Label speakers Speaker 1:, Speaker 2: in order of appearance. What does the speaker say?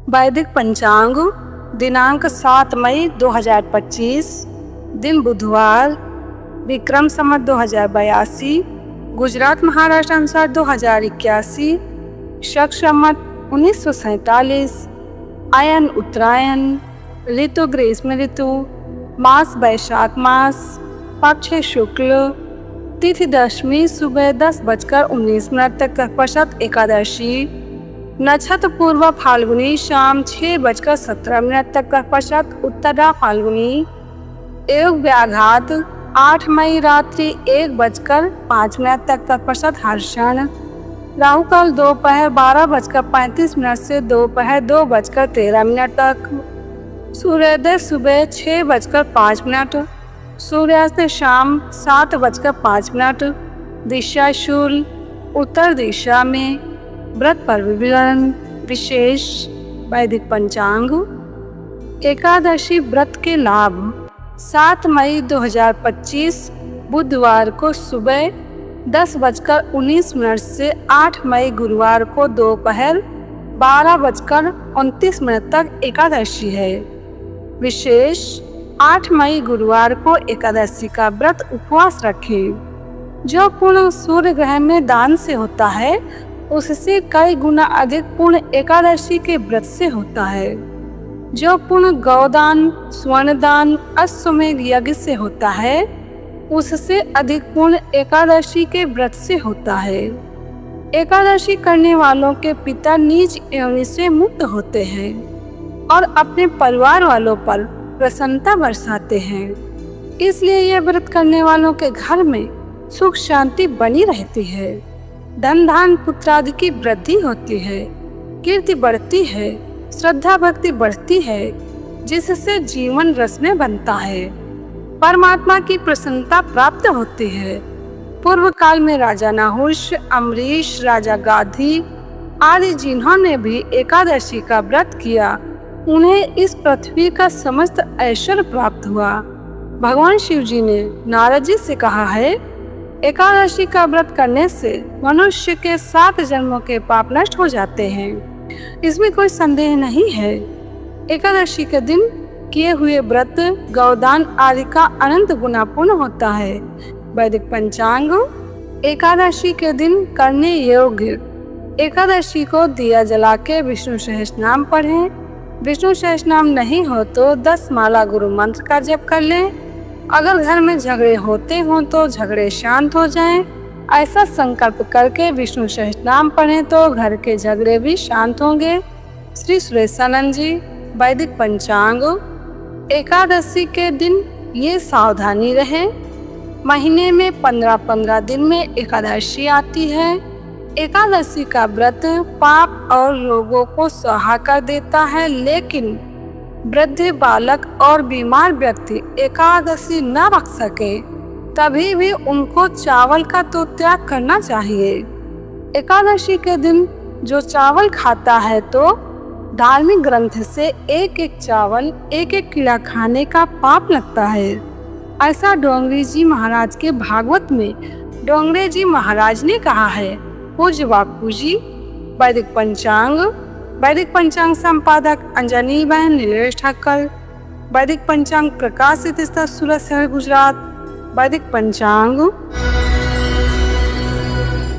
Speaker 1: वैदिक पंचांग दिनांक 7 मई 2025, दिन बुधवार, विक्रम संवत 2082, गुजरात महाराष्ट्र अनुसार 2081, शक संवत 1947, अयन उत्तरायण, ऋतु ग्रीष्म ऋतु, मास वैशाख मास, पक्ष शुक्ल, तिथि दशमी सुबह 10:19 तक तत्पश्चात एकादशी, नक्षत्र पूर्व फाल्गुनी शाम 6:17 तक तत्पश्चात उत्तरा फाल्गुनी, योग व्याघात 8 मई रात्रि 1:05 तक तत्पश्चात हर्षण, राहु काल दोपहर 12:35 से दोपहर 2:13 तक, सूर्योदय सुबह 6:05, सूर्यास्त शाम 7:05, दिशा शूल उत्तर दिशा में, व्रत पर विवरण विशेष वैदिक पंचांग। एकादशी व्रत के लाभ 7 मई 2025 बुधवार को सुबह 10:19 से 8 मई गुरुवार को दोपहर 12:29 तक एकादशी है। विशेष 8 मई गुरुवार को एकादशी का व्रत उपवास रखें। जो पुण्य सूर्य ग्रहण में दान से होता है उससे कई गुना अधिक पुण्य एकादशी के व्रत से होता है। जो पुण्य गौदान, स्वर्णदान, अश्वमेध यज्ञ से होता है उससे अधिक पुण्य एकादशी के व्रत से होता है। एकादशी करने वालों के पिता नीच योनि से मुक्त होते हैं और अपने परिवार वालों पर प्रसन्नता बरसाते हैं। इसलिए यह व्रत करने वालों के घर में सुख शांति बनी रहती है, धन धान पुत्र आदि की वृद्धि होती है, कीर्ति बढ़ती है, श्रद्धा भक्ति बढ़ती है, जिससे जीवन रस में बनता है, परमात्मा की प्रसन्नता प्राप्त होती है। पूर्व काल में राजा नहुष, अम्बरीश, राजा गाधी आदि जिन्होंने भी एकादशी का व्रत किया उन्हें इस पृथ्वी का समस्त ऐश्वर्य प्राप्त हुआ। भगवान शिव जी ने नारद जी से कहा है, एकादशी का व्रत करने से मनुष्य के 7 जन्मों के पाप नष्ट हो जाते हैं। इसमें कोई संदेह नहीं है। एकादशी के दिन किए हुए व्रत, गौदान आदि का अनंत गुना पुण्य होता है। वैदिक पंचांग एकादशी के दिन करने योग्य। एकादशी को दिया जला के विष्णु सहस्रनाम पढ़ें। विष्णु सहस्रनाम नहीं हो तो 10 माला गुरु मंत्र का जप कर लें। अगर घर में झगड़े होते हों तो झगड़े शांत हो जाएं। ऐसा संकल्प करके विष्णु सहस्रनाम पढ़ें तो घर के झगड़े भी शांत होंगे। श्री सुरेशानंद जी, वैदिक पंचांग। एकादशी के दिन ये सावधानी रहे, महीने में 15-15 दिन में एकादशी आती है। एकादशी का व्रत पाप और रोगों को सहा कर देता है, लेकिन वृद्ध, बालक और बीमार व्यक्ति एकादशी न रख सके तभी भी उनको चावल का तो त्याग करना चाहिए। एकादशी के दिन जो चावल खाता है तो धार्मिक ग्रंथ से एक चावल एक कीड़ा खाने का पाप लगता है। ऐसा डोंगरे जी महाराज के भागवत में डोंगरे जी महाराज ने कहा है। पूज्य बापू जी। वैदिक पंचांग संपादक अंजनी बहन नीलेश ठाकर। वैदिक पंचांग प्रकाशित सूरत शहर गुजरात। वैदिक पंचांग।